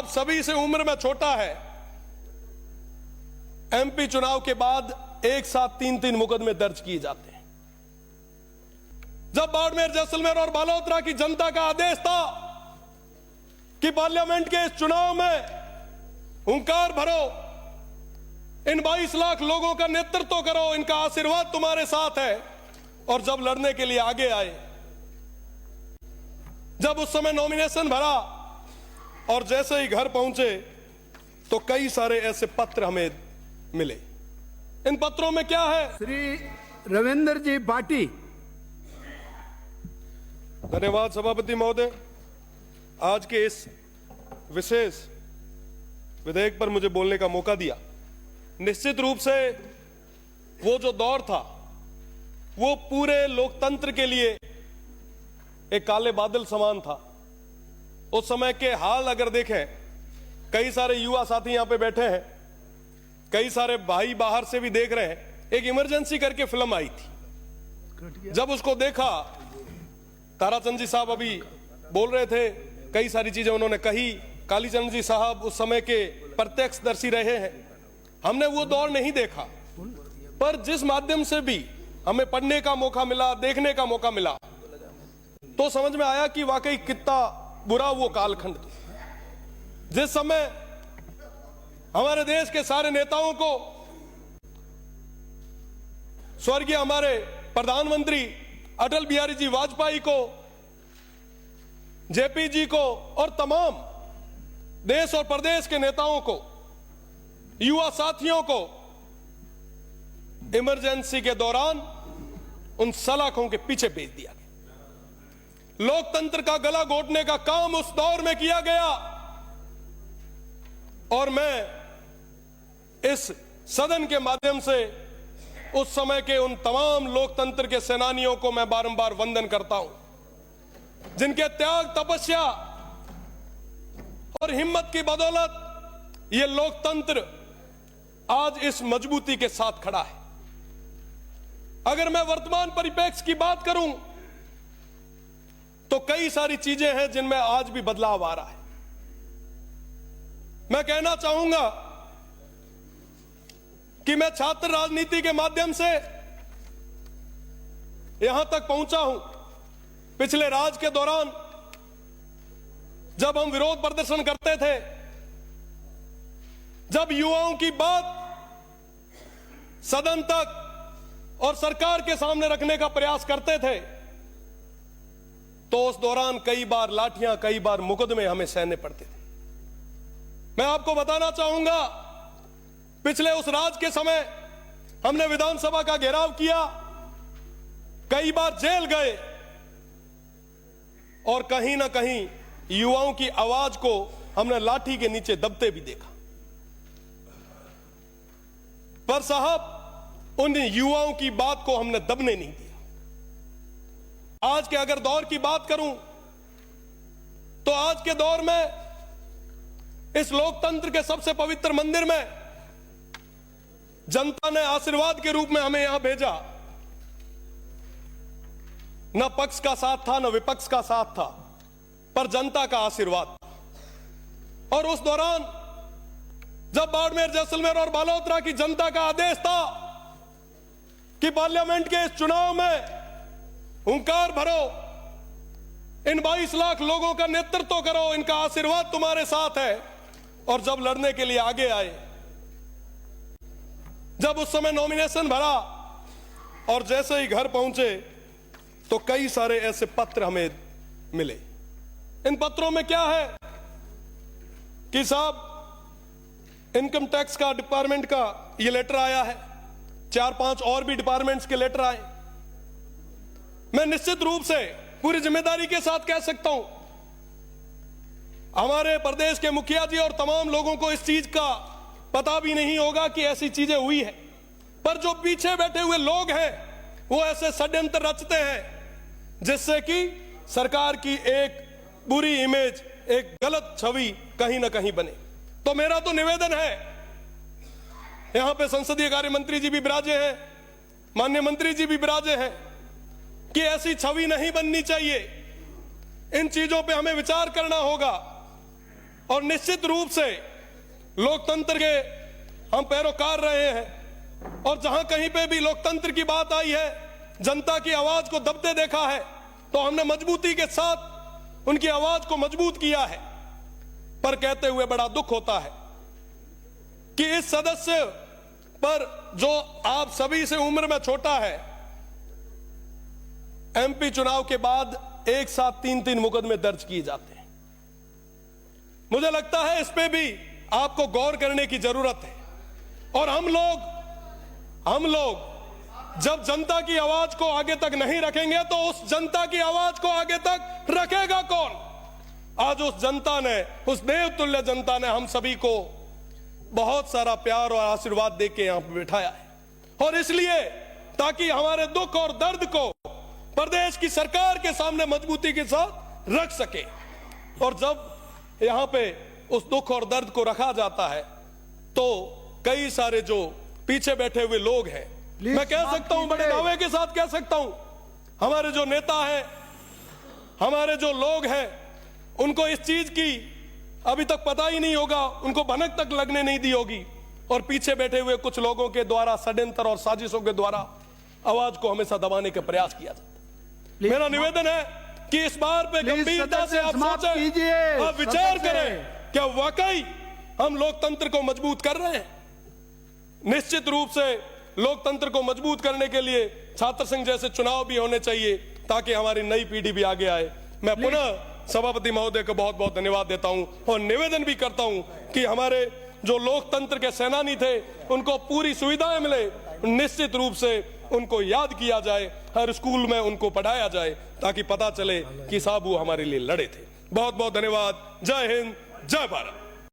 आप सभी से उम्र में छोटा है। एमपी चुनाव के बाद एक साथ 3-3 मुकदमे दर्ज किए जाते हैं। जब बाड़मेर, जैसलमेर और बालोतरा की जनता का आदेश था कि पार्लियामेंट के इस चुनाव में हुंकार भरो, इन 22 लाख लोगों का नेतृत्व करो, इनका आशीर्वाद तुम्हारे साथ है, और जब लड़ने के लिए आगे आए, जब उस समय नॉमिनेशन भरा और जैसे ही घर पहुंचे तो कई सारे ऐसे पत्र हमें मिले। इन पत्रों में क्या है? श्री रविंद्र जी पाटी। धन्यवाद सभापति महोदय। आज के इस विशेष विधेयक पर मुझे बोलने का मौका दिया। निश्चित रूप से वो जो दौर था वो पूरे लोकतंत्र के लिए एक काले बादल समान था। उस समय के हाल अगर देखें, कई सारे युवा साथी यहां पे बैठे हैं, कई सारे भाई बाहर से भी देख रहे हैं। एक इमरजेंसी करके फिल्म आई थी, जब उसको देखा, ताराचंद जी साहब अभी बोल रहे थे, कई सारी चीजें उन्होंने कही। कालीचंद जी साहब उस समय के प्रत्यक्षदर्शी रहे हैं। हमने वो दौर नहीं देखा, पर जिस माध्यम से भी हमें पढ़ने का मौका मिला, देखने का मौका मिला, तो समझ में आया कि वाकई कितना बुरा वो कालखंड था। जिस समय हमारे देश के सारे नेताओं को, स्वर्गीय हमारे प्रधानमंत्री अटल बिहारी जी वाजपेयी को, जेपी जी को और तमाम देश और प्रदेश के नेताओं को, युवा साथियों को इमरजेंसी के दौरान उन सलाखों के पीछे भेज दिया गया। लोकतंत्र का गला घोटने का काम उस दौर में किया गया, और मैं इस सदन के माध्यम से उस समय के उन तमाम लोकतंत्र के सेनानियों को मैं बारंबार वंदन करता हूं, जिनके त्याग, तपस्या और हिम्मत की बदौलत यह लोकतंत्र आज इस मजबूती के साथ खड़ा है। अगर मैं वर्तमान परिप्रेक्ष्य की बात करूं तो कई सारी चीजें हैं जिनमें आज भी बदलाव आ रहा है। मैं कहना चाहूंगा कि मैं छात्र राजनीति के माध्यम से यहां तक पहुंचा हूं। पिछले राज के दौरान जब हम विरोध प्रदर्शन करते थे, जब युवाओं की बात सदन तक और सरकार के सामने रखने का प्रयास करते थे, तो उस दौरान कई बार लाठियां, कई बार मुकदमे हमें सहने पड़ते थे। मैं आपको बताना चाहूंगा, पिछले उस राज के समय हमने विधानसभा का घेराव किया, कई बार जेल गए, और कहीं ना कहीं युवाओं की आवाज को हमने लाठी के नीचे दबते भी देखा। पर साहब, उन युवाओं की बात को हमने दबने नहीं दिया। आज के अगर दौर की बात करूं तो आज के दौर में इस लोकतंत्र के सबसे पवित्र मंदिर में जनता ने आशीर्वाद के रूप में हमें यहां भेजा। न पक्ष का साथ था, न विपक्ष का साथ था, पर जनता का आशीर्वाद था। और उस दौरान जब बाड़मेर, जैसलमेर और बालोतरा की जनता का आदेश था कि पार्लियामेंट के इस चुनाव में हुंकार भरो, इन 22 लाख लोगों का नेतृत्व करो, इनका आशीर्वाद तुम्हारे साथ है, और जब लड़ने के लिए आगे आए, जब उस समय नॉमिनेशन भरा और जैसे ही घर पहुंचे तो कई सारे ऐसे पत्र हमें मिले। इन पत्रों में क्या है कि साहब, इनकम टैक्स का डिपार्टमेंट का ये लेटर आया है, 4-5 और भी डिपार्टमेंट्स के लेटर आए। मैं निश्चित रूप से पूरी जिम्मेदारी के साथ कह सकता हूं, हमारे प्रदेश के मुखिया जी और तमाम लोगों को इस चीज का पता भी नहीं होगा कि ऐसी चीजें हुई है, पर जो पीछे बैठे हुए लोग हैं वो ऐसे षड्यंत्र रचते हैं जिससे कि सरकार की एक बुरी इमेज, एक गलत छवि कहीं ना कहीं बने। तो मेरा तो निवेदन है, यहां पे संसदीय कार्य मंत्री जी भी विराजे हैं, माननीय मंत्री जी भी विराजे हैं, कि ऐसी छवि नहीं बननी चाहिए। इन चीजों पे हमें विचार करना होगा और निश्चित रूप से लोकतंत्र के हम पैरोकार रहे हैं, और जहां कहीं पे भी लोकतंत्र की बात आई है, जनता की आवाज को दबते देखा है, तो हमने मजबूती के साथ उनकी आवाज को मजबूत किया है। पर कहते हुए बड़ा दुख होता है कि इस सदस्य पर, जो आप सभी से उम्र में छोटा है, एमपी चुनाव के बाद एक साथ 3-3 मुकदमे दर्ज किए जाते हैं। मुझे लगता है इस पे भी आपको गौर करने की जरूरत है। और हम लोग जब जनता की आवाज को आगे तक नहीं रखेंगे तो उस जनता की आवाज को आगे तक रखेगा कौन? आज उस जनता ने, उस देवतुल्य जनता ने हम सभी को बहुत सारा प्यार और आशीर्वाद देके यहां पर बिठाया है, और इसलिए ताकि हमारे दुख और दर्द को प्रदेश की सरकार के सामने मजबूती के साथ रख सके। और जब यहां पे उस दुख और दर्द को रखा जाता है तो कई सारे जो पीछे बैठे हुए लोग हैं, मैं कह सकता हूं, बड़े दावे के साथ कह सकता हूं, हमारे जो नेता हैं, हमारे जो लोग हैं, उनको इस चीज की अभी तक पता ही नहीं होगा, उनको भनक तक लगने नहीं दी होगी, और पीछे बैठे हुए कुछ लोगों के द्वारा षड्यंत्र और साजिशों के द्वारा आवाज को हमेशा दबाने का प्रयास किया जाता है। मेरा निवेदन है कि इस बार पे गंभीरता से आप सोचें, आप विचार करें, क्या वाकई हम लोकतंत्र को मजबूत कर रहे हैं? निश्चित रूप से लोकतंत्र को मजबूत करने के लिए छात्र संघ जैसे चुनाव भी होने चाहिए, ताकि हमारी नई पीढ़ी भी आगे आए। मैं पुनः सभापति महोदय को बहुत बहुत धन्यवाद देता हूं, और निवेदन भी करता हूं कि हमारे जो लोकतंत्र के सेनानी थे, उनको पूरी सुविधाएं मिले, निश्चित रूप से उनको याद किया जाए, हर स्कूल में उनको पढ़ाया जाए, ताकि पता चले कि साहब वो हमारे लिए लड़े थे। बहुत बहुत धन्यवाद। जय हिंद, जय भारत।